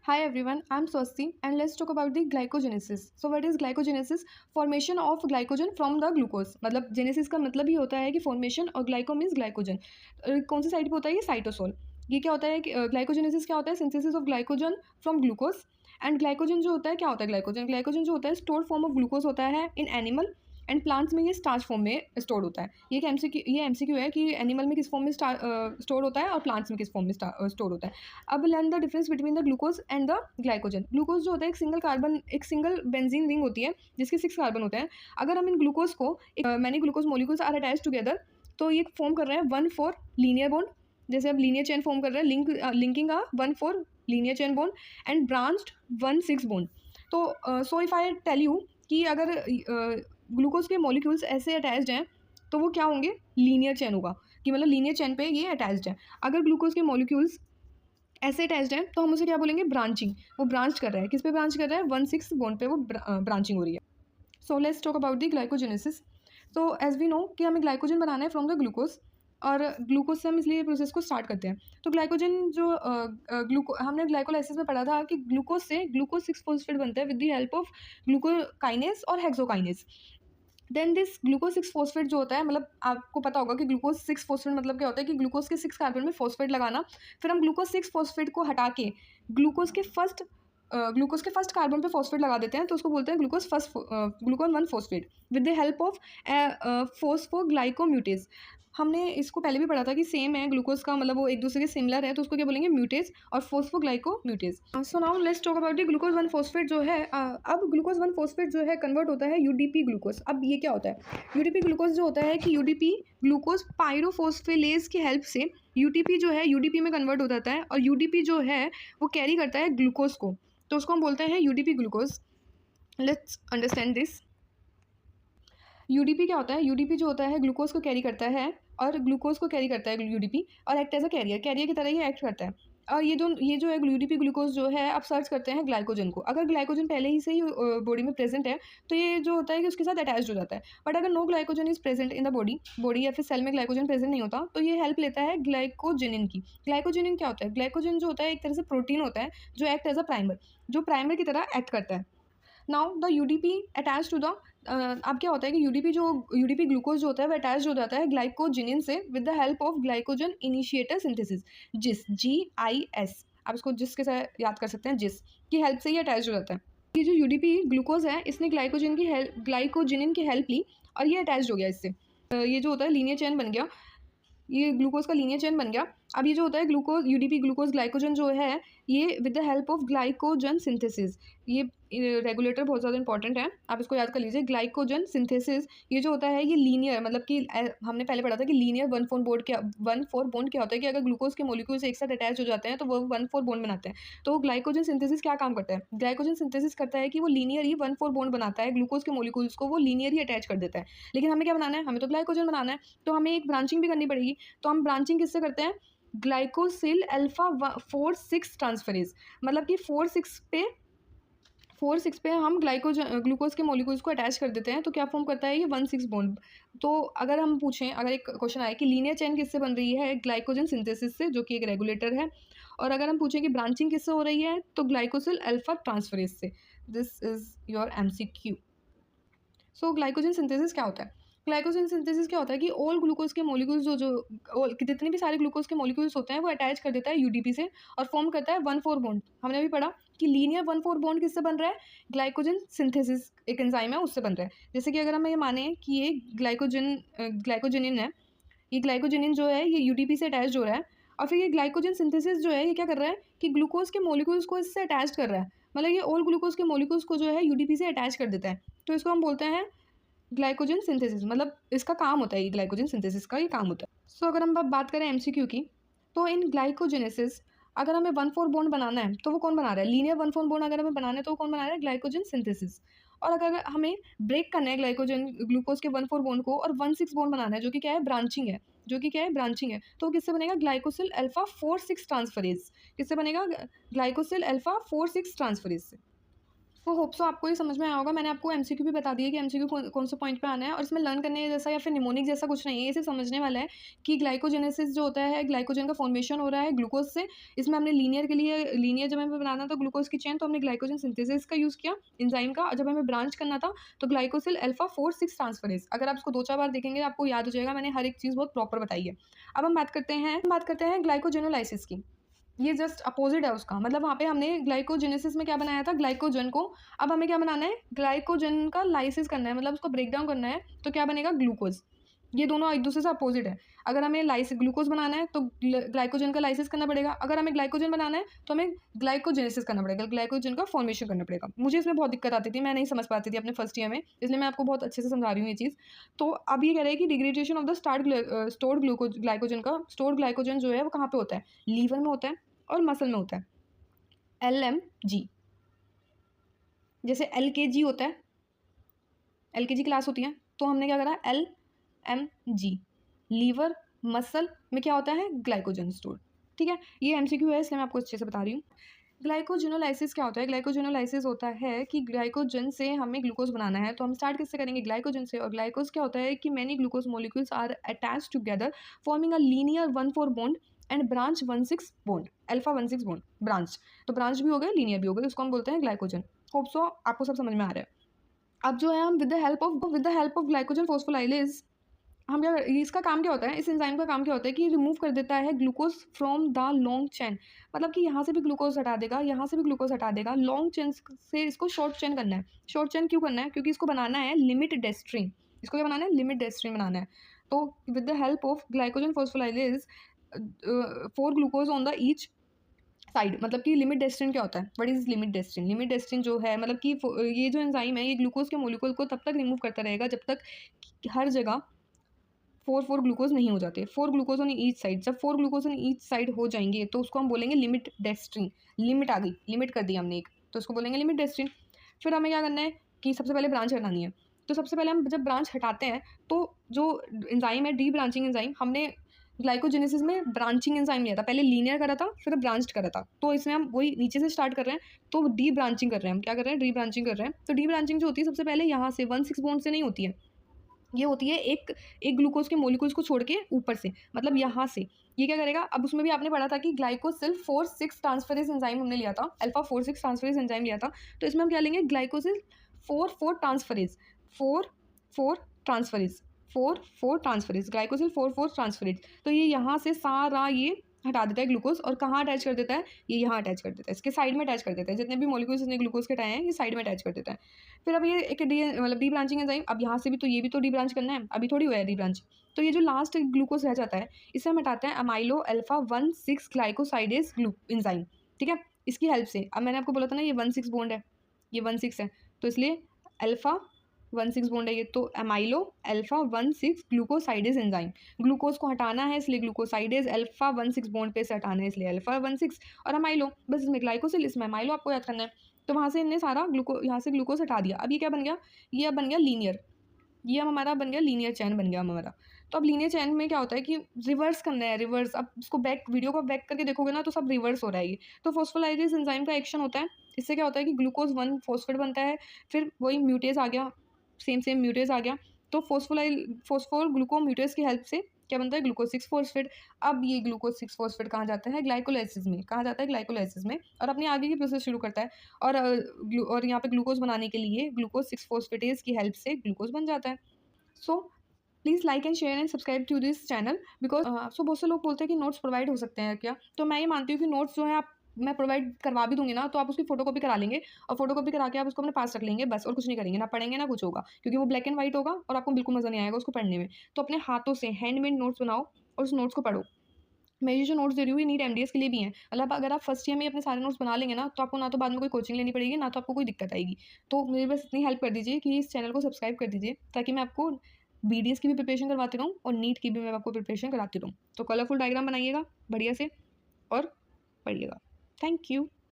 Hi everyone, I'm Swasti and let's talk about the glycogenesis. So what is glycogenesis? Formation of glycogen from the glucose. मतलब genesis का मतलब ही होता है कि formation और glyco means glycogen. कौन सी side पे होता है ये साइटोसोल. ये क्या होता है कि ग्लाइकोजेनेसिस क्या होता है? Synthesis of glycogen from glucose. And glycogen जो होता है क्या होता है? ग्लाइकोजन जो होता है स्टोर्ड फॉर्म ऑफ ग्लूकोज होता है इन एनिमल एंड प्लांट्स में ये स्टार्च फॉर्म में स्टोर होता है. ये एमसीक्यू है कि एनिमल में किस फॉर्म में स्टोर होता है और प्लांट्स में किस फॉर्म में स्टोर होता है. अब learn the difference between the glucose and the glycogen. Glucose जो होता है एक सिंगल बेंजीन रिंग होती है जिसके 6 कार्बन होते हैं. अगर हम इन ग्लूकोज को many glucose molecules are attach together तो ये फॉर्म कर रहे हैं 1,4 लीनियर बॉन्ड. जैसे अब लीनियर चेन फॉर्म कर रहे हैं लिंकिंग आ 1,4 linear chain bond and branched 1,6 bond. तो so if I tell you कि अगर ग्लूकोज के मॉलिक्यूल्स ऐसे अटैच्ड हैं तो वो क्या होंगे? लीनियर चेन होगा कि मतलब लीनियर चेन पे ये अटैच्ड है. अगर ग्लूकोज के मॉलिक्यूल्स ऐसे अटैच्ड है तो हम उसे क्या बोलेंगे? ब्रांचिंग. वो ब्रांच कर रहा है. किस पे ब्रांच कर रहा है? 1,6 बॉन्ड पे वो ब्रांचिंग हो रही है. So let's talk about the glycogenesis. तो एज वी नो कि हमें ग्लाइकोजन बनाना है फ्रॉम द ग्लूकोज और ग्लूकोज से हम इसलिए ये प्रोसेस को स्टार्ट करते हैं. तो ग्लाइकोजन जो हमने ग्लाइकोलाइसिस में पढ़ा था कि ग्लूकोज से ग्लूकोज 6 फॉस्फेट बनता है with the help of glucokinase और hexokinase. Then this glucose 6 phosphate जो होता है मतलब आपको पता होगा कि ग्लूकोज 6 फॉस्फेट मतलब क्या होता है कि ग्लूकोज के 6 कार्बन में फॉस्फेट लगाना. फिर हम ग्लूकोज 6 फॉस्फेट को हटा के ग्लूकोज के फर्स्ट कार्बन पे फॉस्फेट लगा देते हैं तो उसको बोलते हैं glucose 1 phosphate with the help of phosphoglucomutase. हमने इसको पहले भी पढ़ा था कि सेम है ग्लूकोज का मतलब वो एक दूसरे के सिमिलर है तो उसको क्या बोलेंगे? म्यूटेज और phosphoglucomutase. So now let's talk about the glucose 1 phosphate जो है. अब ग्लूकोज 1 फॉस्फेट जो है कन्वर्ट होता है यूडीपी ग्लूकोज. अब ये क्या होता है? यूडीपी ग्लूकोज जो होता है कि यूडीपी ग्लूकोज पायरोफोस्फेलेज की हेल्प से यूटीपी जो है यूडीपी में कन्वर्ट हो जाता है और यूडीपी जो है वो कैरी करता है ग्लूकोज को तो उसको हम बोलते हैं UDP glucose. Let's understand this. UDP क्या होता है? यूडीपी जो होता है ग्लूकोज को कैरी करता है और ग्लूकोज को कैरी करता है यूडीपी और एक्ट एज अ कैरियर की तरह ही एक्ट करता है. और ये जो है यूडीपी ग्लूकोज जो है आप सर्च करते हैं ग्लाइकोजन को. अगर ग्लाइकोजन पहले ही से ही बॉडी में प्रेजेंट है तो ये जो होता है कि उसके साथ अटैच हो जाता है. बट अगर no glycogen is present in the body या फिर सेल में ग्लाइकोजन प्रेजेंट नहीं होता तो ये हेल्प लेता है ग्लाइकोजेनिन की. ग्लाइकोजेनिन क्या होता है? ग्लाइकोजन जो होता है एक तरह से प्रोटीन होता है जो एक्ट एज अ प्राइमर, जो प्राइमर की तरह एक्ट करता है. Now the UDP attach to the अब क्या होता है कि यूडीपी ग्लूकोज जो होता है वो अटैच हो जाता है ग्लाइकोजिनिन से with the help of glycogen initiator synthesis. GIS आप इसको जिस के साथ याद कर सकते हैं. जिस की हेल्प से ही अटैच हो जाता है. ये जो यूडीपी ग्लूकोज है इसने ग्लाइकोजिनिन की हेल्प ली और ये अटैच हो गया इससे. ये जो होता है लीनियर चेन बन गया. ये ग्लूकोज का लीनियर चेन बन गया. अब ये जो होता है यूडीपी ग्लूकोज ग्लाइकोजन जो है ये with the help of glycogen synthesis. ये रेगुलेटर बहुत ज़्यादा इंपॉर्टेंट है, आप इसको याद कर लीजिए. ग्लाइकोजन सिंथेसिस ये जो होता है ये लीनियर मतलब कि हमने पहले पढ़ा था कि लीनियर 1,4 बॉन्ड क्या होता है कि अगर ग्लूकोज के मॉलिक्यूल्स एक साथ अटैच हो जाते हैं तो वो 1,4 बॉन्ड बनाते हैं. तो ग्लाइकोजन सिंथेसिस क्या काम करता है? ग्लाइकोजन सिंथेसिस करता है कि वो लीनियर ही 1,4 बॉन्ड बनाता है. ग्लूकोज के मॉलिक्यूल्स को वो लीनियर ही अटैच कर देता है. लेकिन हमें क्या बनाना है? हमें तो ग्लाइकोजन बनाना है तो हमें एक ब्रांचिंग भी करनी पड़ेगी. तो हम ब्रांचिंग किससे करते हैं? Glycosyl alpha 4,6 transferase. मतलब कि 4,6 पे हम ग्लूकोज के मॉलिक्यूल्स को अटैच कर देते हैं तो क्या फॉर्म करता है ये? 1,6 बॉन्ड. तो अगर हम पूछें, अगर एक क्वेश्चन आए कि लीनियर चेन किससे बन रही है? ग्लाइकोजन सिंथेसिस से जो कि एक रेगुलेटर है. और अगर हम पूछें कि ब्रांचिंग किससे हो रही है तो ग्लाइकोसिल अल्फा ट्रांसफरेज से. This is your MCQ. So glycogen synthesis क्या होता है? ग्लाइकोजन सिंथेसिस क्या होता है कि ऑल ग्लूकोज के मॉलिक्यूल्स जितने भी सारे ग्लूकोज के मॉलिक्यूल्स होते हैं वो अटैच कर देता है यूडीपी से और फॉर्म करता है 1,4 बॉन्ड. हमने अभी पढ़ा कि लीनियर 1,4 बॉन्ड किससे बन रहा है? ग्लाइकोजन सिंथेसिस एक एंजाइम है उससे बन रहा है. जैसे कि अगर हम ये माने कि ये ग्लाइकोजिनिन है, ये ग्लाइकोजिनिन जो है ये यूडीपी से अटैच हो रहा है और फिर ये ग्लाइकोजन सिंथेसिस जो है ये क्या कर रहा है कि ग्लूकोज के मॉलिक्यूल्स को इससे अटैच कर रहा है. मतलब ये ऑल ग्लूकोज के मॉलिक्यूल्स को जो है यूडीपी से अटैच कर देता है. तो इसको हम बोलते हैं ग्लाइकोजन सिंथेसिस. मतलब इसका काम होता है, ये ग्लाइकोजन सिंथेसिस का ये काम होता है. सो अगर हम बात करें MCQ की तो इन ग्लाइकोजेनेसिस अगर हमें 1,4 बॉन्ड बनाना है तो वो कौन बना रहा है? लीनियर 1,4 बॉन्ड अगर हमें बनाना है तो वो कौन बना रहा है? Glycogen synthesis. और अगर हमें ब्रेक करना है ग्लूकोज के 1,4 बॉन्ड को और 1,6 बॉन्ड बनाना है जो कि क्या है? ब्रांचिंग है. तो किससे बनेगा? Glycosyl alpha 4,6 transferase. किससे बनेगा? ग्लाइकोसिल अल्फा 4,6 ट्रांसफरेज से. तो होप सो आपको ये समझ में आया होगा। मैंने आपको एमसीक्यू भी बता दिया कि एमसीक्यू कौन से पॉइंट पे आना है, और इसमें लर्न करने जैसा या फिर निमोनिक जैसा कुछ नहीं है। ये सिर्फ समझने वाला है कि ग्लाइकोजेनेसिस जो होता है, ग्लाइकोजन का फॉर्मेशन हो रहा है ग्लूकोज से। इसमें हमने लीनियर के लिए, लीनियर जब हमें बनाना था ग्लूकोज की चेन, तो हमने ग्लाइकोजन सिंथेसिस का यूज़ किया, एंजाइम का। और जब हमें ब्रांच करना था तो ग्लाइकोसिल अल्फा 4 6 ट्रांसफरेज। अगर आप इसको 2 4 बार देखेंगे आपको याद हो जाएगा, मैंने हर एक चीज़ बहुत प्रॉपर बताई है। अब हम बात करते हैं ग्लाइकोजेनोलाइसिस की। ये जस्ट अपोजिट है उसका। मतलब वहाँ पे हमने ग्लाइकोजेनेसिस में क्या बनाया था, ग्लाइकोजन को। अब हमें क्या बनाना है, ग्लाइकोजन का लाइसिस करना है, मतलब उसको ब्रेक डाउन करना है। तो क्या बनेगा, ग्लूकोज। ये दोनों एक दूसरे से अपोजिट है। अगर हमें ग्लूकोज बनाना है तो ग्लाइकोजन का लाइसिस करना पड़ेगा। अगर हमें ग्लाइकोजन बनाना है तो हमें ग्लाइकोजेनेसिस करना पड़ेगा, ग्लाइकोजन का फॉर्मेशन करना पड़ेगा। मुझे इसमें बहुत दिक्कत आती थी, मैं नहीं समझ पाती थी अपने फर्स्ट ईयर में, इसलिए मैं आपको बहुत अच्छे से समझा रही हूँ ये चीज़। तो अब ये कह रहे हैं कि degradation of the stored glycogen का, स्टोर्ड ग्लाइकोजन जो है वो कहाँ पे होता है, लीवर में होता है और मसल में होता है। LMG, जैसे LKG होता है, LKG क्लास होती है, तो हमने क्या करा, LMG, लीवर मसल में क्या होता है, ग्लाइकोजन स्टोर। ठीक है, ये MCQ है इसलिए मैं आपको अच्छे से बता रही हूँ। ग्लाइकोजेनोलाइसिस क्या होता है, ग्लाइकोजेनोलाइसिस होता है कि ग्लाइकोजन से हमें ग्लूकोज बनाना है। तो हम स्टार्ट किससे करेंगे, ग्लाइकोजन से। और ग्लाइकोज क्या होता है कि many glucose molecules are attach together forming a linear 1,4 bond and branch 1,6 bond, alpha 1,6 bond branch. तो ब्रांच भी हो गया, लीनियर भी हो गया, उसको हम बोलते हैं ग्लाइकोजन। होप सो आपको सब समझ में आ रहा है। अब जो है हम with the help of glycogen phosphorylase, हम क्या, इसका काम क्या होता है, इस एंजाइम का काम क्या होता है कि रिमूव कर देता है glucose from the long chain. मतलब कि यहाँ से भी ग्लूकोज हटा देगा, यहाँ से भी ग्लूकोज हटा देगा, लॉन्ग चेन से इसको शॉर्ट चेन करना है। शॉर्ट चेन क्यों करना है, क्योंकि इसको बनाना है लिमिट डेस्ट्रीन। इसको क्या बनाना है, लिमिट डेस्ट्रीन बनाना है। तो with the help of glycogen phosphorylase 4 glucose on the each side. मतलब कि लिमिट डेस्टिन क्या होता है, what is limit dextrin, limit dextrin जो है मतलब कि ये जो एंजाइम है ये ग्लूकोज के मोलिक्यूल को तब तक रिमूव करता रहेगा जब तक हर जगह 4 ग्लूकोज नहीं हो जाते, 4 ग्लूकोज ऑन ईच साइड। जब 4 ग्लूकोज ऑन ईच साइड हो जाएंगे तो उसको हम बोलेंगे लिमिट डेस्टिन। लिमिट आ गई, लिमिट कर दी हमने एक, तो उसको बोलेंगे लिमिट डेस्टिन। फिर हमें क्या करना है कि सबसे पहले ब्रांच हटानी है। तो सबसे पहले हम जब ब्रांच हटाते हैं तो जो एंजाइम है, डी ब्रांचिंग एंजाइम, हमने ग्लाइकोजेनेसिस में ब्रांचिंग एंजाइम लिया था, पहले लीनियर करा था फिर ब्रांच्ड करा था। तो इसमें हम वही नीचे से स्टार्ट कर रहे हैं, तो डी ब्रांचिंग कर रहे हैं हम। क्या कर रहे हैं, डी ब्रांचिंग कर रहे हैं। तो डी ब्रांचिंग जो होती है सबसे पहले यहाँ से 1,6 बॉन्ड से नहीं होती है, ये होती है एक ग्लूकोज के मोलिक्यूल्स को छोड़ के ऊपर से, मतलब यहाँ से। ये क्या करेगा, अब उसमें भी आपने पढ़ा था कि ग्लाइकोसिल 4,6 ट्रांसफरेज एंजाइम हमने लिया था, अल्फा 4,6 ट्रांसफरेज एंजाइम लिया था। तो इसमें हम क्या लेंगे, glycosyl 4,4 transferase, 4,4 transferase, 4,4 transferase, glycosyl 4,4 transferase. तो ये यहाँ से सारा ये हटा देता है ग्लूकोज, और कहाँ अटैच कर देता है, ये यहाँ अटैच कर देता है, इसके साइड में अटैच कर देता है। जितने भी मॉलिक्यूल्स इसने ग्लूकोज के हटाए हैं ये साइड में अटैच कर देता है। फिर अब ये एक मतलब डी ब्रांचिंग एंजाइम, अब यहाँ से भी तो ये भी तो डी ब्रांच करना है, अभी थोड़ी हुआ है डी ब्रांच। तो ये जो लास्ट ग्लूकोज रह जाता है इसे हम हटाते हैं अमाइलो अल्फा 1,6 ग्लाइकोसाइडेज एंजाइम। ठीक है, इसकी हेल्प से। अब मैंने आपको बोला था ना ये 1,6 बॉन्ड है, ये 1,6 है, तो इसलिए अल्फा 1,6 बॉन्ड है ये, तो अमाइलो अल्फा 1,6 ग्लूकोसाइडेज एंजाइम। ग्लूकोज को हटाना है इसलिए ग्लूकोसाइडेज, अल्फा 1,6 बॉन्ड पे से हटाना है इसलिए अल्फा 1,6, और अमाइलो, बस इसमें ग्लाइकोसिल इसमें अमाइलो आपको याद करना है। तो वहाँ से इनने सारा यहाँ से ग्लूकोज हटा दिया। अब ये क्या बन गया, ये अब बन गया लीनियर, ये अब हमारा बन गया लीनियर चैन बन गया हमारा। तो अब लीनियर चैन में क्या होता है कि रिवर्स करना है, रिवर्स। अब इसको बैक, वीडियो को बैक करके देखोगे ना तो सब रिवर्स हो रहा है ये। तो फॉस्फोलाइजेज एंजाइम का एक्शन होता है, इससे क्या होता है कि ग्लूकोज 1 फॉस्फेट बनता है, फिर वही म्यूटेज आ गया, सेम म्यूटेज आ गया। तो फॉस्फोर ग्लूकोम्यूटेज की हेल्प से क्या बनता है, ग्लूकोज 6 फॉस्फेट। अब ये ग्लूकोज 6 फॉस्फेट कहाँ जाता है, ग्लाइकोलाइसिस में। कहाँ जाता है, ग्लाइकोलाइसिस में, और अपनी आगे की प्रोसेस शुरू करता है। और यहाँ पे ग्लूकोज बनाने के लिए ग्लूकोज 6 फॉस्फेटेज की हेल्प से ग्लूकोज बन जाता है। So please like and share and subscribe to this channel, because so बहुत से लोग बोलते हैं कि नोट्स प्रोवाइड हो सकते हैं क्या। तो मैं ये मानती हूँ कि नोट्स जो है आप, मैं प्रोवाइड करवा भी दूंगी ना तो आप उसकी फोटोकॉपी करा लेंगे, और फोटोकॉपी करा के आप उसको अपने पास रख लेंगे बस, और कुछ नहीं करेंगे, ना पढ़ेंगे ना कुछ होगा, क्योंकि वो ब्लैक एंड वाइट होगा और आपको बिल्कुल मज़ा नहीं आएगा उसको पढ़ने में। तो अपने हाथों से हैंडमेड नोट्स बनाओ और उस नोट्स को पढ़ो। मैं ये जो नोट्स दे रही हूँ ये नीट MDS के लिए भी हैं। मतलब अगर आप फर्स्ट ईयर में अपने सारे नोट्स बना लेंगे ना तो आपको ना तो बाद में कोई कोचिंग लेनी पड़ेगी, ना तो आपको कोई दिक्कत आएगी। तो मेरी बस इतनी हेल्प कर दीजिए कि इस चैनल को सब्सक्राइब कर दीजिए, ताकि मैं आपको BDS की भी प्रिपरेशन करवाती रहूँ और नीट की भी मैं आपको प्रिपरेशन कराती रहूँ। तो कलरफुल डायग्राम बनाइएगा बढ़िया से और पढ़िएगा। Thank you.